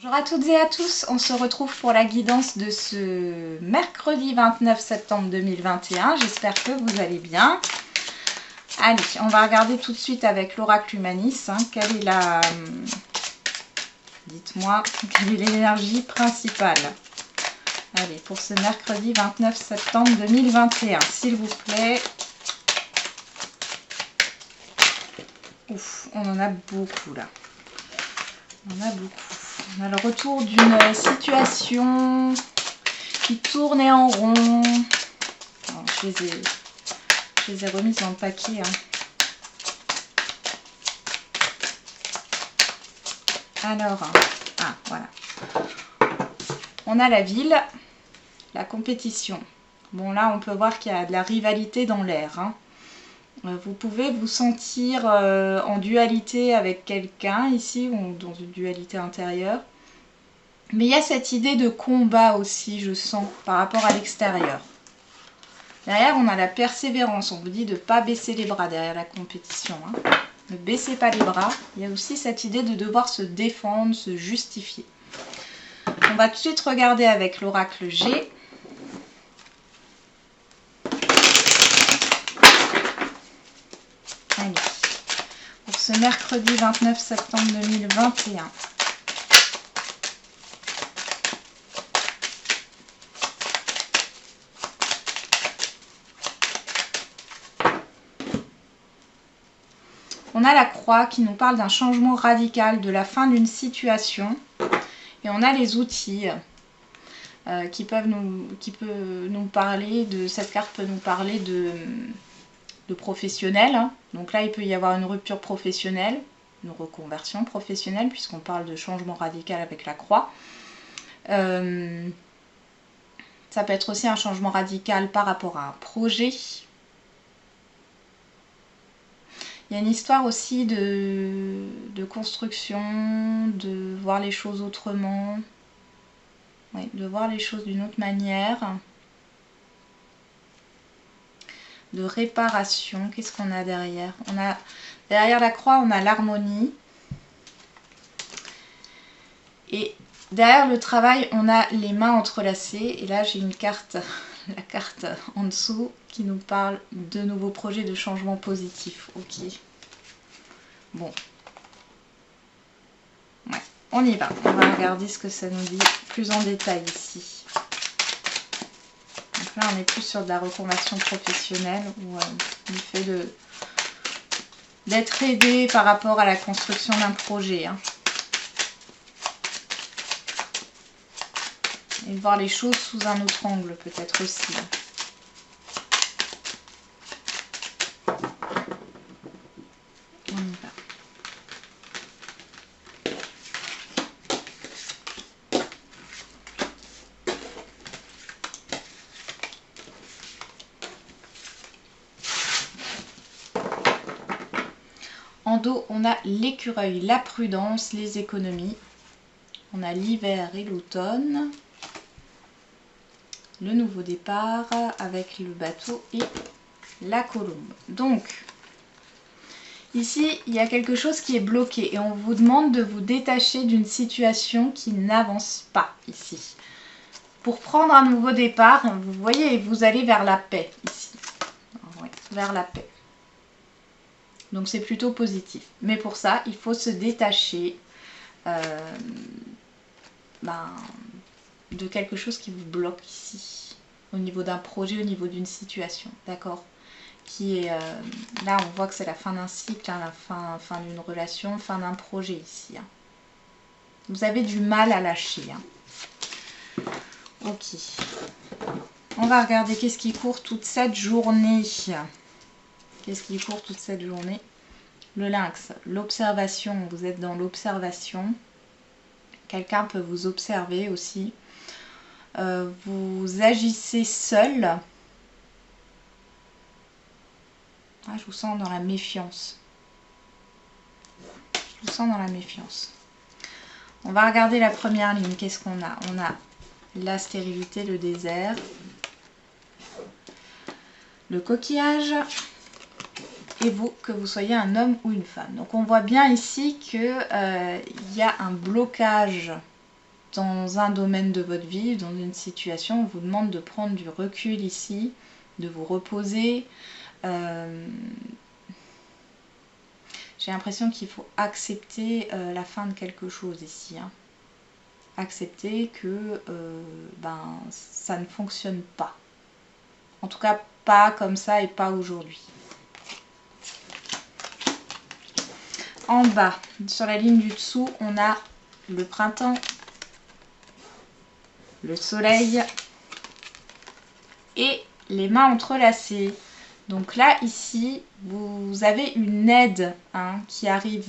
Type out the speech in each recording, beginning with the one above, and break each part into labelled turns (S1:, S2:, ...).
S1: Bonjour à toutes et à tous, on se retrouve pour la guidance de ce mercredi 29 septembre 2021. J'espère que vous allez bien. Allez, on va regarder tout de suite avec l'oracle Humanis. Quelle est la... Dites-moi, quelle est l'énergie principale? Allez, pour ce mercredi 29 septembre 2021, s'il vous plaît. Ouf, on en a beaucoup là. On en a beaucoup. On a le retour d'une situation qui tournait en rond. Alors, je les ai remises dans le paquet. Alors, voilà. On a la ville, la compétition. Bon, là, on peut voir qu'il y a de la rivalité dans l'air. Vous pouvez vous sentir en dualité avec quelqu'un ici, ou dans une dualité intérieure. Mais il y a cette idée de combat aussi, je sens, par rapport à l'extérieur. Derrière, on a la persévérance. On vous dit de ne pas baisser les bras derrière la compétition. Ne baissez pas les bras. Il y a aussi cette idée de devoir se défendre, se justifier. On va tout de suite regarder avec l'oracle G. Allez, pour ce mercredi 29 septembre 2021. On a la croix qui nous parle d'un changement radical, de la fin d'une situation. Et on a les outils qui peut nous parler de... Cette carte peut nous parler de professionnel. Donc là, il peut y avoir une rupture professionnelle, une reconversion professionnelle, puisqu'on parle de changement radical avec la croix. Ça peut être aussi un changement radical par rapport à un projet. Il y a une histoire aussi de construction, de voir les choses autrement, oui, de voir les choses d'une autre manière, de réparation. Qu'est-ce qu'on a derrière? On a derrière la croix, on a l'harmonie. Et derrière le travail, on a les mains entrelacées. Et là, j'ai une carte, la carte en dessous, qui nous parle de nouveaux projets de changement positif. Ok. Bon. Ouais, on y va. On va regarder ce que ça nous dit plus en détail ici. Donc là, on est plus sur de la reconversion professionnelle ou du fait d'être aidé par rapport à la construction d'un projet. Et de voir les choses sous un autre angle peut-être aussi. On y va. En dos, on a l'écureuil, la prudence, les économies. On a l'hiver et l'automne. Le nouveau départ avec le bateau et la colombe. Donc, ici, il y a quelque chose qui est bloqué et on vous demande de vous détacher d'une situation qui n'avance pas ici. Pour prendre un nouveau départ, vous voyez, vous allez vers la paix ici. Oui, vers la paix. Donc c'est plutôt positif. Mais pour ça, il faut se détacher de quelque chose qui vous bloque ici. Au niveau d'un projet, au niveau d'une situation. D'accord? Qui est là, on voit que c'est la fin d'un cycle, la fin d'une relation, fin d'un projet ici. Vous avez du mal à lâcher. Ok. On va regarder qu'est-ce qui court toute cette journée. Qu'est-ce qui court toute cette journée? Le lynx, l'observation, vous êtes dans l'observation. Quelqu'un peut vous observer aussi. Vous agissez seul. Je vous sens dans la méfiance. Je vous sens dans la méfiance. On va regarder la première ligne. Qu'est-ce qu'on a? On a la stérilité, le désert, le coquillage et vous, que vous soyez un homme ou une femme. Donc on voit bien ici qu'il y a un blocage dans un domaine de votre vie, dans une situation, on vous demande de prendre du recul ici, de vous reposer. J'ai l'impression qu'il faut accepter la fin de quelque chose ici. Hein. Accepter que ça ne fonctionne pas. En tout cas, pas comme ça et pas aujourd'hui. En bas, sur la ligne du dessous, on a le printemps, le soleil et les mains entrelacées. Donc là, ici, vous avez une aide qui arrive.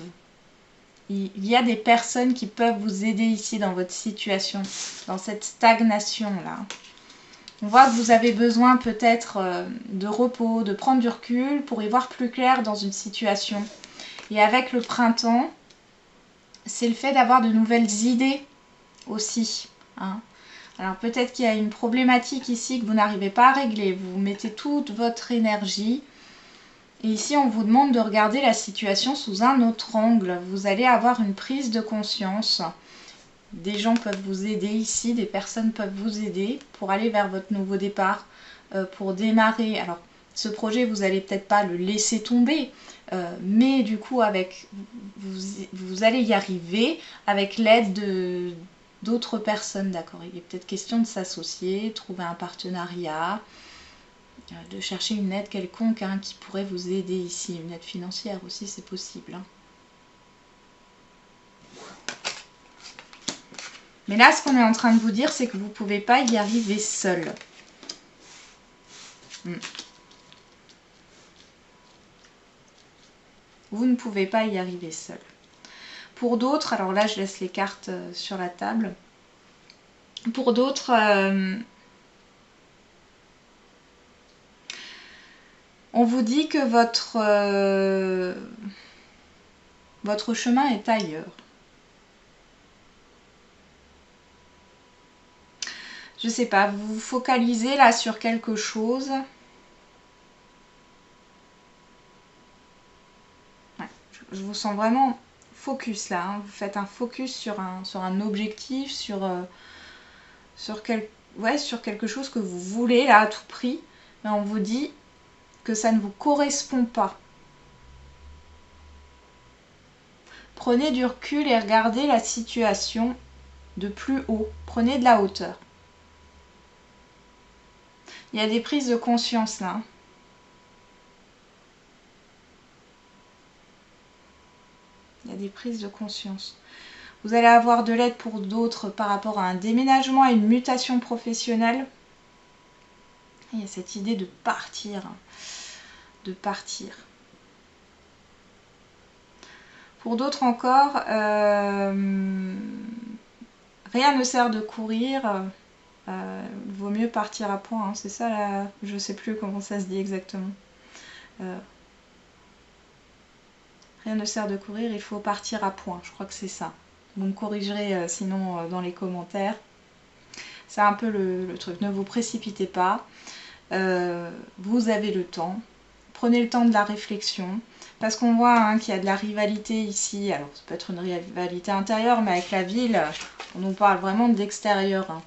S1: Il y a des personnes qui peuvent vous aider ici dans votre situation, dans cette stagnation-là. On voit que vous avez besoin peut-être de repos, de prendre du recul pour y voir plus clair dans une situation. Et avec le printemps, c'est le fait d'avoir de nouvelles idées aussi. Hein. Alors peut-être qu'il y a une problématique ici que vous n'arrivez pas à régler. Vous mettez toute votre énergie. Et ici, on vous demande de regarder la situation sous un autre angle. Vous allez avoir une prise de conscience. Des gens peuvent vous aider ici, des personnes peuvent vous aider pour aller vers votre nouveau départ, pour démarrer. Alors, ce projet, vous n'allez peut-être pas le laisser tomber, mais du coup, vous allez y arriver avec l'aide d'autres personnes, d'accord. Il est peut-être question de s'associer, trouver un partenariat, de chercher une aide quelconque qui pourrait vous aider ici. Une aide financière aussi, c'est possible. Hein. Mais là, ce qu'on est en train de vous dire, c'est que vous ne pouvez pas y arriver seul. Vous ne pouvez pas y arriver seul. Pour d'autres, alors là, je laisse les cartes sur la table. Pour d'autres, on vous dit que votre chemin est ailleurs. Je sais pas, vous vous focalisez là sur quelque chose. Ouais, je vous sens vraiment focus là. Hein. Vous faites un focus sur un objectif, sur quelque chose que vous voulez là à tout prix. Mais on vous dit que ça ne vous correspond pas. Prenez du recul et regardez la situation de plus haut. Prenez de la hauteur. Il y a des prises de conscience là. Il y a des prises de conscience. Vous allez avoir de l'aide pour d'autres par rapport à un déménagement, à une mutation professionnelle. Il y a cette idée de partir. De partir. Pour d'autres encore, rien ne sert de courir. Il vaut mieux partir à point. Hein. C'est ça, là, je ne sais plus comment ça se dit exactement. Rien ne sert de courir, il faut partir à point. Je crois que c'est ça. Vous me corrigerez sinon dans les commentaires. C'est un peu le truc. Ne vous précipitez pas. Vous avez le temps. Prenez le temps de la réflexion. Parce qu'on voit qu'il y a de la rivalité ici. Alors, ça peut être une rivalité intérieure, mais avec la ville, on nous parle vraiment de l'extérieur. Hein.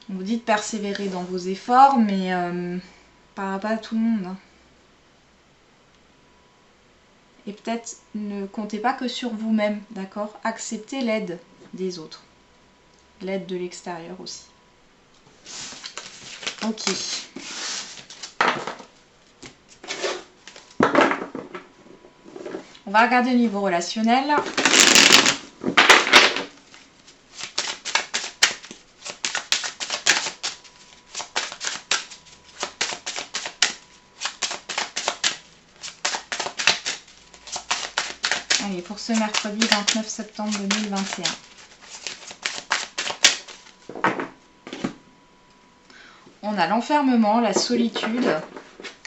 S1: On vous dit de persévérer dans vos efforts, mais pas à tout le monde. Hein. Et peut-être ne comptez pas que sur vous-même, d'accord? Acceptez l'aide des autres. L'aide de l'extérieur aussi. Ok. On va regarder au niveau relationnel. Allez, pour ce mercredi 29 septembre 2021. On a l'enfermement, la solitude.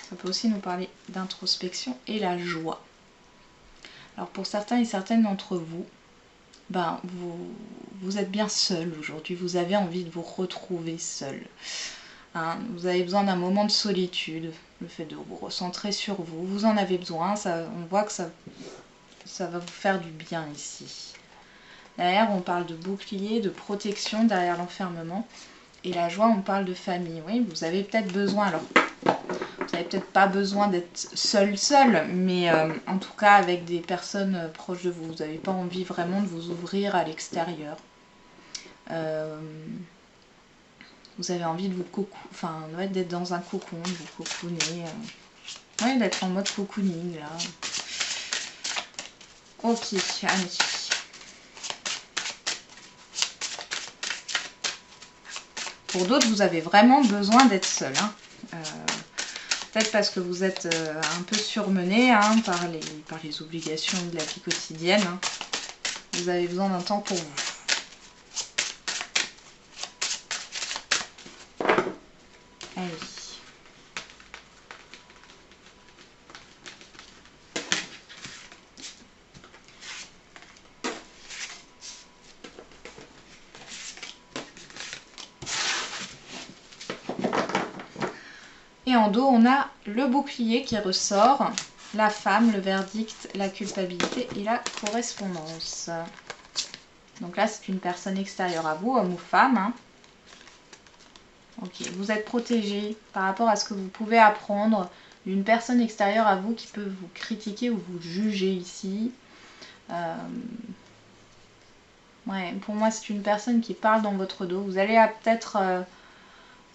S1: Ça peut aussi nous parler d'introspection et la joie. Alors pour certains et certaines d'entre vous, vous êtes bien seul aujourd'hui. Vous avez envie de vous retrouver seul. Hein, vous avez besoin d'un moment de solitude. Le fait de vous recentrer sur vous. Vous en avez besoin. On voit que ça va vous faire du bien ici. Derrière, on parle de bouclier, de protection derrière l'enfermement. Et la joie, on parle de famille. Oui, vous avez peut-être besoin, alors, vous n'avez peut-être pas besoin d'être seul, mais en tout cas avec des personnes proches de vous. Vous n'avez pas envie vraiment de vous ouvrir à l'extérieur. Vous avez envie de vous ouais, d'être dans un cocon, de vous cocooner. Ouais, d'être en mode cocooning, là. Ok, allez. Pour d'autres, vous avez vraiment besoin d'être seul. Hein. Peut-être parce que vous êtes un peu surmené hein, par les obligations de la vie quotidienne. Hein. Vous avez besoin d'un temps pour vous. Allez. Et en dos, on a le bouclier qui ressort, la femme, le verdict, la culpabilité et la correspondance. Donc là, c'est une personne extérieure à vous, homme ou femme. Hein. Ok, vous êtes protégé par rapport à ce que vous pouvez apprendre d'une personne extérieure à vous qui peut vous critiquer ou vous juger ici. Ouais, pour moi, c'est une personne qui parle dans votre dos. Vous allez peut-être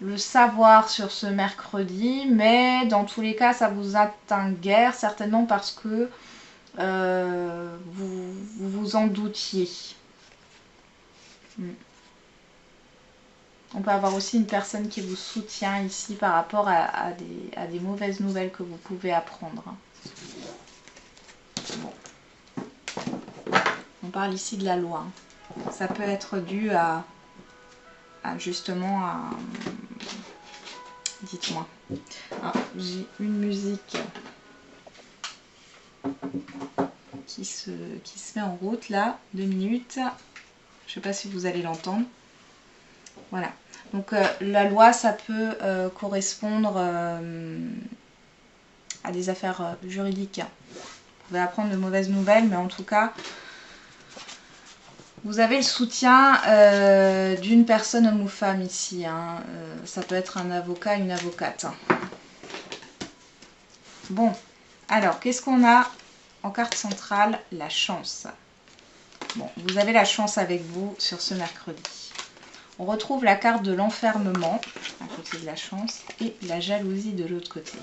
S1: le savoir sur ce mercredi, mais dans tous les cas, ça vous atteint guère, certainement parce que vous vous en doutiez. On peut avoir aussi une personne qui vous soutient ici par rapport à des mauvaises nouvelles que vous pouvez apprendre. Bon. On parle ici de la loi. Ça peut être dû justement à... Dites-moi. Ah, j'ai une musique qui se met en route là. 2 minutes. Je ne sais pas si vous allez l'entendre. Voilà. Donc la loi, ça peut correspondre à des affaires juridiques. Vous pouvez apprendre de mauvaises nouvelles, mais en tout cas, vous avez le soutien d'une personne, homme ou femme ici. Hein. Ça peut être un avocat, une avocate. Bon, alors, qu'est-ce qu'on a en carte centrale? La chance. Bon, vous avez la chance avec vous sur ce mercredi. On retrouve la carte de l'enfermement à côté de la chance et la jalousie de l'autre côté.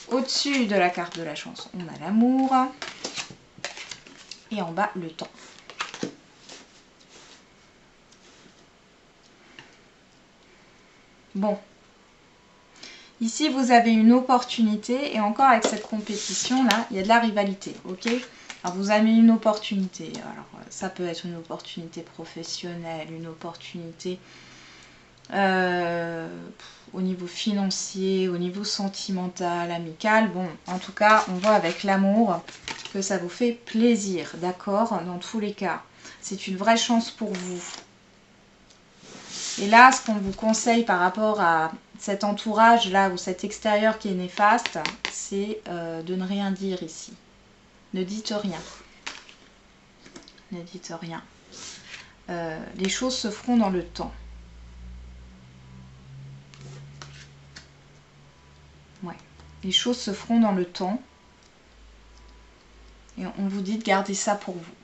S1: Au-dessus de la carte de la chance, on a l'amour. Et en bas, le temps. Bon. Ici, vous avez une opportunité. Et encore avec cette compétition-là, il y a de la rivalité. Ok ? Alors, vous avez une opportunité. Alors, ça peut être une opportunité professionnelle, une opportunité au niveau financier, au niveau sentimental, amical. Bon, en tout cas, on voit avec l'amour que ça vous fait plaisir, d'accord? Dans tous les cas, c'est une vraie chance pour vous. Et là, ce qu'on vous conseille par rapport à cet entourage-là ou cet extérieur qui est néfaste, c'est de ne rien dire ici. Ne dites rien. Ne dites rien. Les choses se feront dans le temps. Ouais. Les choses se feront dans le temps. Et on vous dit de garder ça pour vous.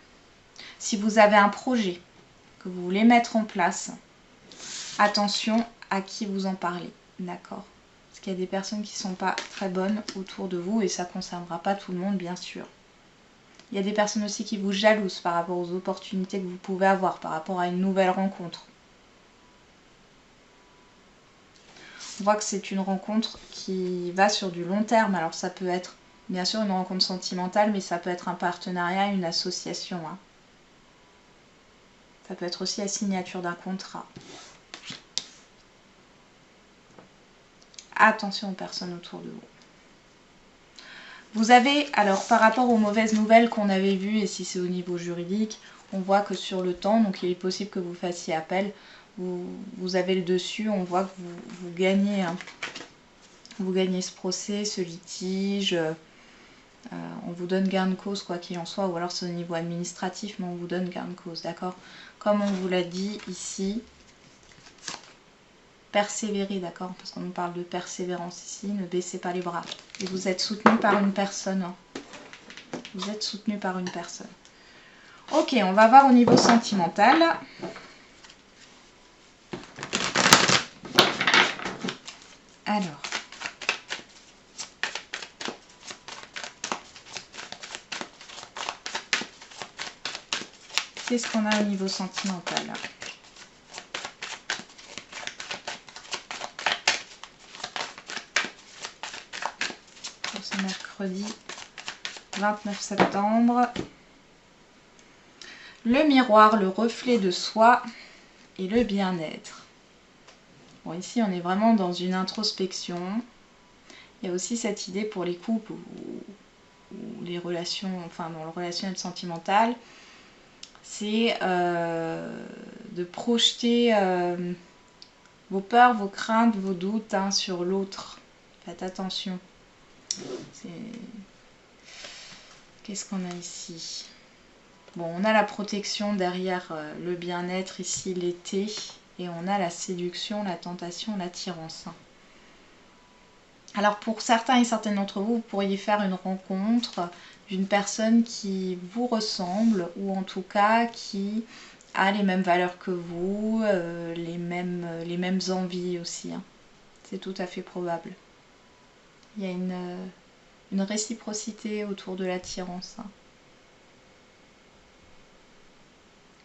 S1: Si vous avez un projet que vous voulez mettre en place, attention à qui vous en parlez. D'accord? Parce qu'il y a des personnes qui ne sont pas très bonnes autour de vous et ça ne concernera pas tout le monde, bien sûr. Il y a des personnes aussi qui vous jalousent par rapport aux opportunités que vous pouvez avoir, par rapport à une nouvelle rencontre. On voit que c'est une rencontre qui va sur du long terme. Alors ça peut être bien sûr une rencontre sentimentale, mais ça peut être un partenariat, une association. Hein. Ça peut être aussi la signature d'un contrat. Attention aux personnes autour de vous. Vous avez, alors par rapport aux mauvaises nouvelles qu'on avait vues, et si c'est au niveau juridique, on voit que sur le temps, donc il est possible que vous fassiez appel, vous avez le dessus, on voit que vous gagnez, hein, vous gagnez ce procès, ce litige, On vous donne gain de cause quoi qu'il en soit, ou alors c'est au niveau administratif, mais on vous donne gain de cause, d'accord? Comme on vous l'a dit ici, persévérer, d'accord? Parce qu'on nous parle de persévérance ici, ne baissez pas les bras. Et vous êtes soutenu par une personne. Hein. Vous êtes soutenu par une personne. Ok, on va voir au niveau sentimental. Alors. Qu'est-ce qu'on a au niveau sentimental? Pour ce mercredi 29 septembre. Le miroir, le reflet de soi et le bien-être. Bon, ici, on est vraiment dans une introspection. Il y a aussi cette idée pour les couples ou les relations, enfin dans le relationnel sentimental, c'est de projeter vos peurs, vos craintes, vos doutes hein, sur l'autre. Faites attention. Qu'est-ce qu'on a ici? Bon, on a la protection derrière le bien-être ici, l'été. Et on a la séduction, la tentation, l'attirance. Alors pour certains et certaines d'entre vous, vous pourriez faire une rencontre d'une personne qui vous ressemble ou en tout cas qui a les mêmes valeurs que vous, les mêmes envies aussi. Hein. C'est tout à fait probable. Il y a une réciprocité autour de l'attirance hein,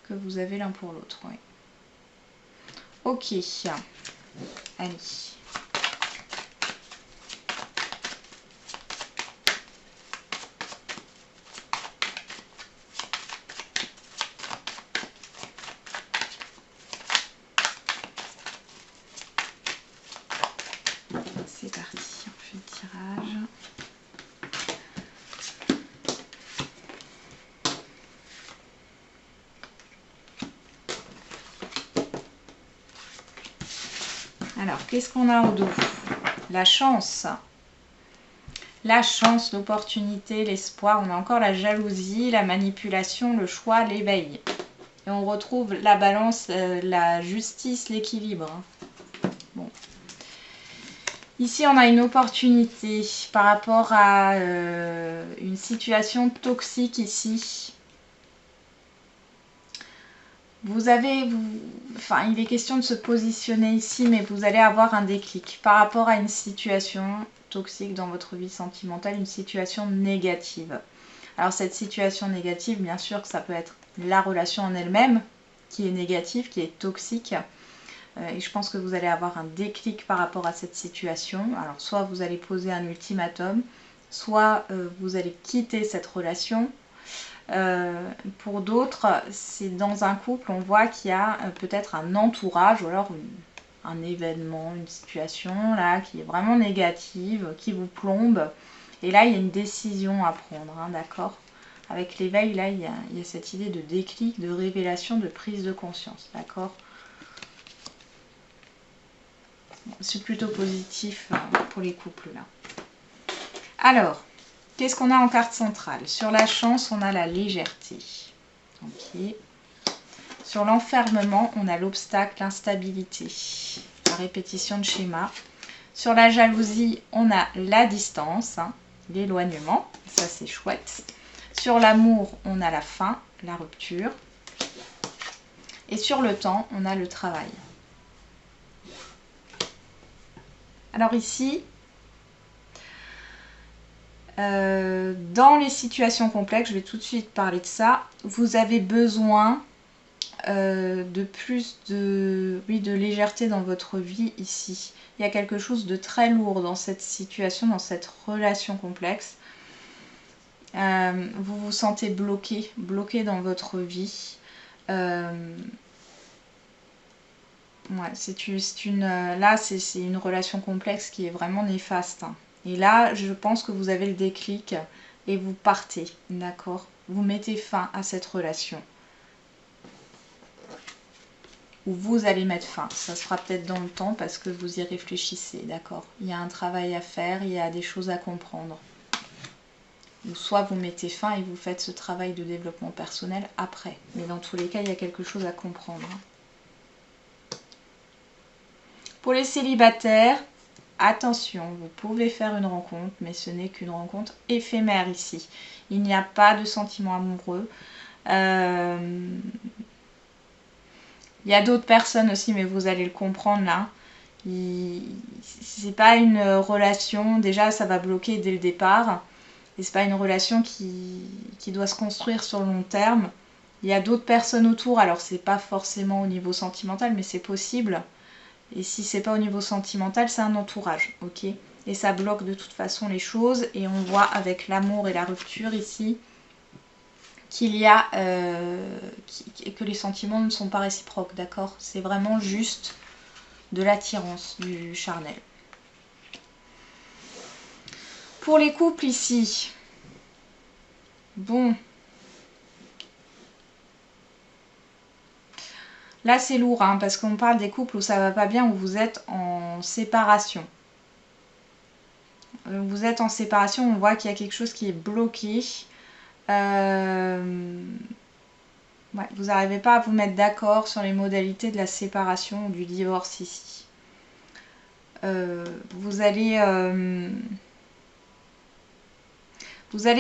S1: que vous avez l'un pour l'autre. Oui. Ok, allez. C'est parti, on fait le tirage. Alors, qu'est-ce qu'on a au dos? La chance. La chance, l'opportunité, l'espoir. On a encore la jalousie, la manipulation, le choix, l'éveil. Et on retrouve la balance, la justice, l'équilibre. Bon. Ici, on a une opportunité par rapport à une situation toxique ici. Enfin, il est question de se positionner ici, mais vous allez avoir un déclic par rapport à une situation toxique dans votre vie sentimentale, une situation négative. Alors cette situation négative, bien sûr que ça peut être la relation en elle-même qui est négative, qui est toxique. Et je pense que vous allez avoir un déclic par rapport à cette situation. Alors soit vous allez poser un ultimatum, soit vous allez quitter cette relation. Pour d'autres, c'est dans un couple, on voit qu'il y a peut-être un entourage ou alors un événement, une situation là qui est vraiment négative, qui vous plombe. Et là, il y a une décision à prendre, hein, d'accord? Avec l'éveil, là, il y a cette idée de déclic, de révélation, de prise de conscience, d'accord? C'est plutôt positif pour les couples là. Alors, qu'est-ce qu'on a en carte centrale? Sur la chance, on a la légèreté. Ok. Sur l'enfermement, on a l'obstacle, l'instabilité, la répétition de schéma. Sur la jalousie, on a la distance, hein, l'éloignement. Ça, c'est chouette. Sur l'amour, on a la fin, la rupture. Et sur le temps, on a le travail. Alors ici, dans les situations complexes, je vais tout de suite parler de ça, vous avez besoin de plus de légèreté dans votre vie ici. Il y a quelque chose de très lourd dans cette situation, dans cette relation complexe. Vous vous sentez bloqué dans votre vie. Ouais, là, c'est une relation complexe qui est vraiment néfaste. Hein. Et là, je pense que vous avez le déclic et vous partez, d'accord? Vous mettez fin à cette relation. Ou vous allez mettre fin. Ça se fera peut-être dans le temps parce que vous y réfléchissez, d'accord? Il y a un travail à faire, il y a des choses à comprendre. Ou soit vous mettez fin et vous faites ce travail de développement personnel après. Mais dans tous les cas, il y a quelque chose à comprendre. Pour les célibataires, attention, vous pouvez faire une rencontre, mais ce n'est qu'une rencontre éphémère ici. Il n'y a pas de sentiment amoureux. Il y a d'autres personnes aussi, mais vous allez le comprendre là. C'est pas une relation, déjà ça va bloquer dès le départ. Et c'est pas une relation qui doit se construire sur le long terme. Il y a d'autres personnes autour, alors c'est pas forcément au niveau sentimental, mais c'est possible. Et si c'est pas au niveau sentimental, c'est un entourage, ok? Et ça bloque de toute façon les choses. Et on voit avec l'amour et la rupture ici qu'il y a que les sentiments ne sont pas réciproques, d'accord? C'est vraiment juste de l'attirance, du charnel. Pour les couples ici, bon, là c'est lourd, hein, parce qu'on parle des couples où ça va pas bien, où vous êtes en séparation. Vous êtes en séparation, on voit qu'il y a quelque chose qui est bloqué. Ouais, vous n'arrivez pas à vous mettre d'accord sur les modalités de la séparation ou du divorce ici. Vous allez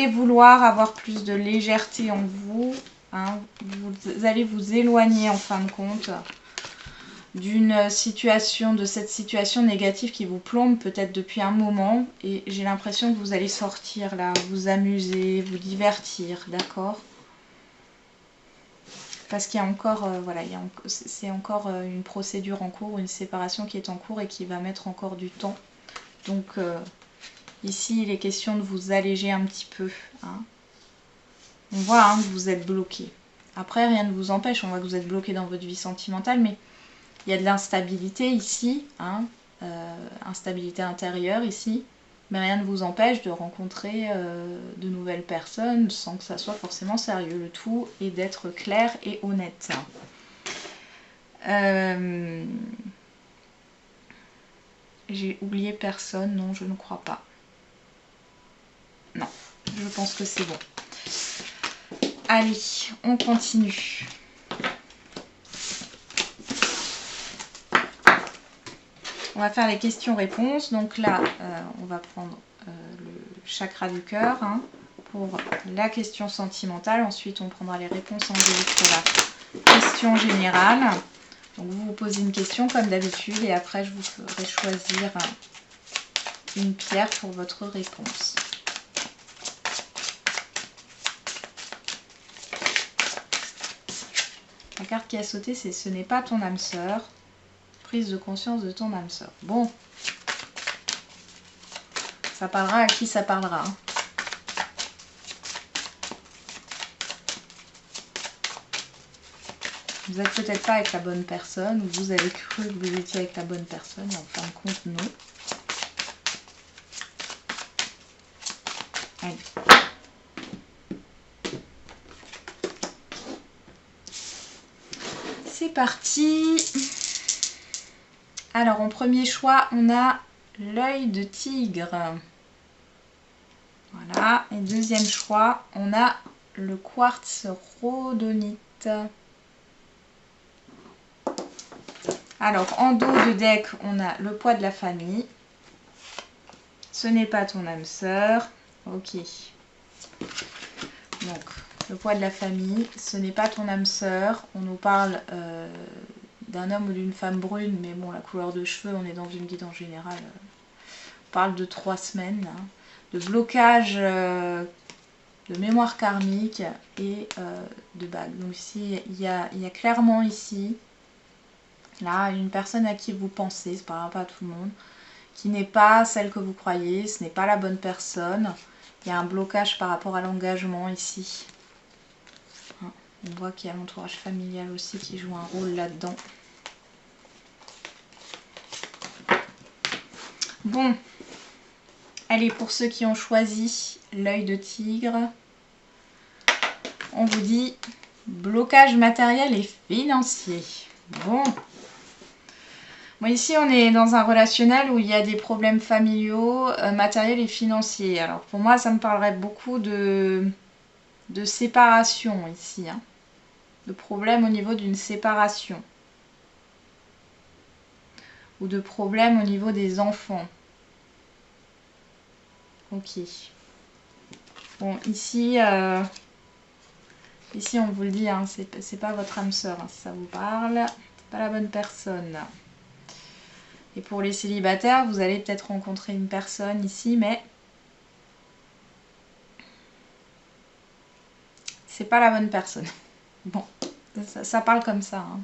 S1: vouloir avoir plus de légèreté en vous. Hein. Vous allez vous éloigner en fin de compte d'une situation, de cette situation négative qui vous plombe peut-être depuis un moment. Et j'ai l'impression que vous allez sortir là, vous amuser, vous divertir, d'accord? Parce qu'il y a encore, voilà, c'est encore une procédure en cours, une séparation qui est en cours et qui va mettre encore du temps. Donc ici, il est question de vous alléger un petit peu. Hein. On voit hein, que vous êtes bloqué. Après, rien ne vous empêche, on voit que vous êtes bloqué dans votre vie sentimentale, mais il y a de l'instabilité ici, hein, instabilité intérieure ici, mais rien ne vous empêche de rencontrer de nouvelles personnes sans que ça soit forcément sérieux. Le tout est d'être clair et honnête. J'ai oublié personne, non, je ne crois pas. Non, je pense que c'est bon. Allez, on continue. On va faire les questions-réponses. Donc là, on va prendre le chakra du cœur hein, pour la question sentimentale. Ensuite, on prendra les réponses angéliques pour la question générale. Donc vous vous posez une question comme d'habitude et après je vous ferai choisir une pierre pour votre réponse. La carte qui a sauté, c'est ce n'est pas ton âme sœur. Prise de conscience de ton âme sœur. Bon. Ça parlera à qui ça parlera. Hein. Vous n'êtes peut-être pas avec la bonne personne, ou vous avez cru que vous étiez avec la bonne personne, et en fin de compte, non. Allez. C'est parti. Alors, en premier choix, on a l'œil de tigre. Voilà. Et deuxième choix, on a le quartz rhodonite. Alors, en dos de deck, on a le poids de la famille. Ce n'est pas ton âme sœur. Ok. Donc, le poids de la famille. Ce n'est pas ton âme sœur. On nous parle d'un homme ou d'une femme brune. Mais bon, la couleur de cheveux, on est dans une guide en général. On parle de 3 semaines. Hein, de blocage de mémoire karmique et de bague. Donc ici, il y a clairement ici... Là, une personne à qui vous pensez, c'est pas tout le monde, qui n'est pas celle que vous croyez, ce n'est pas la bonne personne. Il y a un blocage par rapport à l'engagement ici. On voit qu'il y a l'entourage familial aussi qui joue un rôle là-dedans. Bon, allez, pour ceux qui ont choisi l'œil de tigre, on vous dit blocage matériel et financier. Bon. Bon, ici, on est dans un relationnel où il y a des problèmes familiaux, matériels et financiers. Alors, pour moi, ça me parlerait beaucoup de séparation ici, hein. De problèmes au niveau d'une séparation. Ou de problèmes au niveau des enfants. Ok. Bon, ici, ici on vous le dit, hein, c'est pas votre âme sœur, hein, si ça vous parle. C'est pas la bonne personne. Et pour les célibataires, vous allez peut-être rencontrer une personne ici, mais c'est pas la bonne personne. Bon, ça parle comme ça, hein.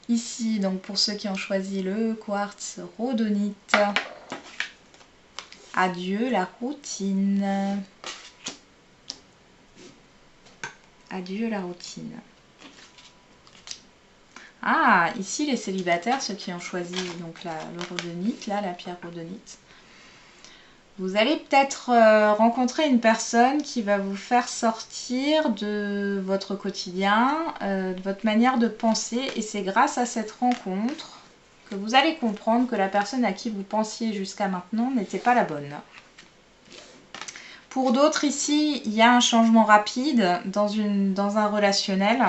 S1: Ici, donc pour ceux qui ont choisi le quartz rhodonite, adieu la routine. Adieu la routine. Ah, ici les célibataires, ceux qui ont choisi donc le rhodonite, là, la pierre rhodonite, vous allez peut-être rencontrer une personne qui va vous faire sortir de votre quotidien, de votre manière de penser. Et c'est grâce à cette rencontre que vous allez comprendre que la personne à qui vous pensiez jusqu'à maintenant n'était pas la bonne. Pour d'autres ici, il y a un changement rapide dans un relationnel.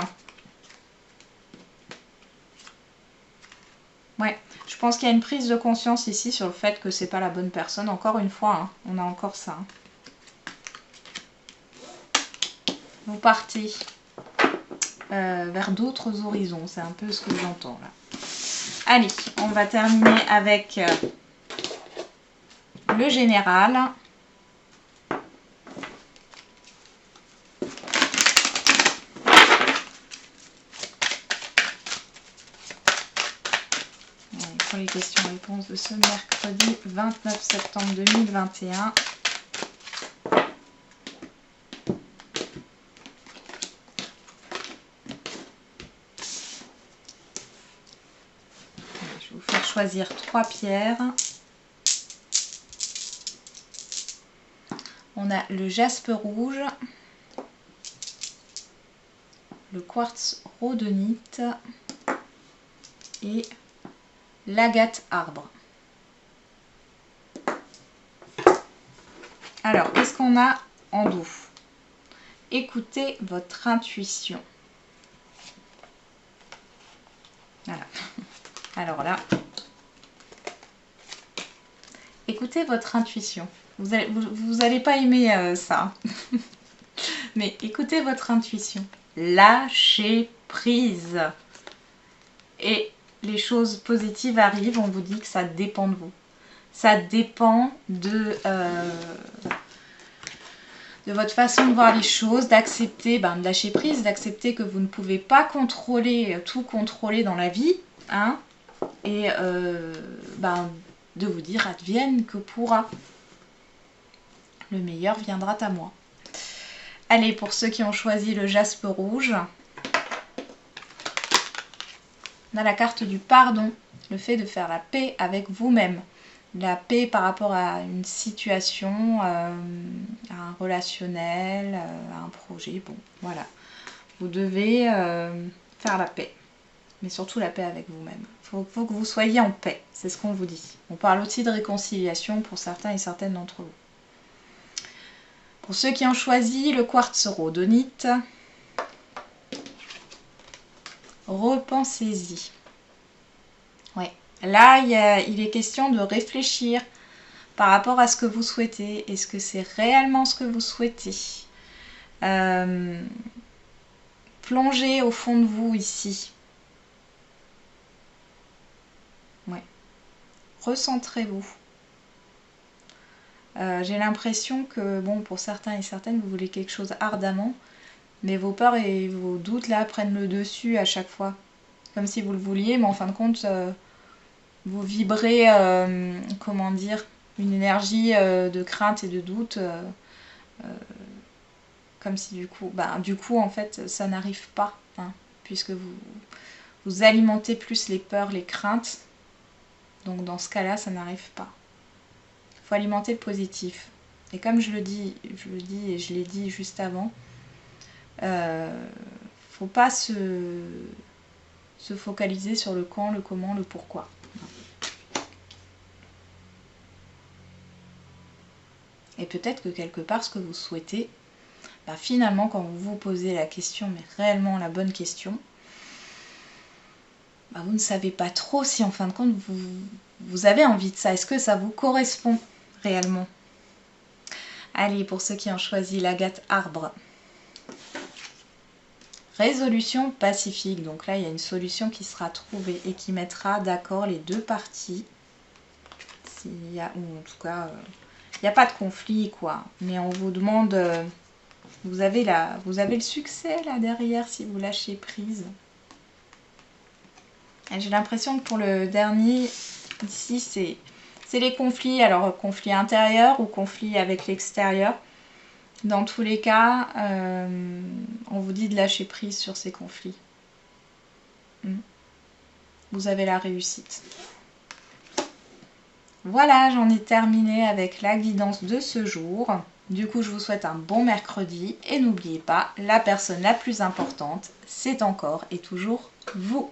S1: Ouais, je pense qu'il y a une prise de conscience ici sur le fait que c'est pas la bonne personne. Encore une fois, hein, on a encore ça. Hein. Vous partez vers d'autres horizons. C'est un peu ce que j'entends là. Allez, on va terminer avec le général. Pour les questions-réponses de ce mercredi 29 septembre 2021. Je vais vous faire choisir 3 pierres. On a le jaspe rouge, le quartz rhodonite et l'agate arbre. Alors, qu'est-ce qu'on a en dos? Écoutez votre intuition. Voilà. Alors là, écoutez votre intuition. Vous allez pas aimer ça. Mais écoutez votre intuition. Lâchez prise. Et les choses positives arrivent, on vous dit que ça dépend de vous. Ça dépend de votre façon de voir les choses, d'accepter, de lâcher prise, d'accepter que vous ne pouvez pas tout contrôler dans la vie, hein, et de vous dire advienne que pourra. Le meilleur viendra à moi. Allez, pour ceux qui ont choisi le jaspe rouge, on a la carte du pardon, le fait de faire la paix avec vous-même. La paix par rapport à une situation, à un relationnel, à un projet. Bon, voilà. Vous devez faire la paix. Mais surtout la paix avec vous-même. Il faut que vous soyez en paix. C'est ce qu'on vous dit. On parle aussi de réconciliation pour certains et certaines d'entre vous. Pour ceux qui ont choisi le quartz rhodonite, repensez-y. Ouais. Là, il est question de réfléchir par rapport à ce que vous souhaitez. Est-ce que c'est réellement ce que vous souhaitez? Plongez au fond de vous ici. Ouais. Recentrez-vous. J'ai l'impression que, bon, pour certains et certaines, vous voulez quelque chose ardemment, mais vos peurs et vos doutes, là, prennent le dessus à chaque fois. Comme si vous le vouliez, mais en fin de compte, vous vibrez, comment dire, une énergie de crainte et de doute, comme si du coup, en fait, ça n'arrive pas, hein, puisque vous alimentez plus les peurs, les craintes, donc dans ce cas-là, ça n'arrive pas. Il faut alimenter le positif. Et comme je le dis et je l'ai dit juste avant, faut pas se se focaliser sur le quand, le comment, le pourquoi. Et peut-être que quelque part, ce que vous souhaitez, bah finalement, quand vous vous posez la question, mais réellement la bonne question, bah vous ne savez pas trop si en fin de compte, vous avez envie de ça. Est-ce que ça vous correspond réellement? Allez, pour ceux qui ont choisi l'agate arbre. Résolution pacifique. Donc là, il y a une solution qui sera trouvée et qui mettra d'accord les deux parties. S'il y a, ou en tout cas, il n'y a pas de conflit, quoi. Mais on vous demande... vous avez le succès là derrière si vous lâchez prise. J'ai l'impression que pour le dernier, ici, c'est les conflits. Alors, conflit intérieur ou conflit avec l'extérieur. Dans tous les cas, on vous dit de lâcher prise sur ces conflits. Vous avez la réussite. Voilà, j'en ai terminé avec la guidance de ce jour. Du coup, je vous souhaite un bon mercredi. Et n'oubliez pas, la personne la plus importante, c'est encore et toujours vous.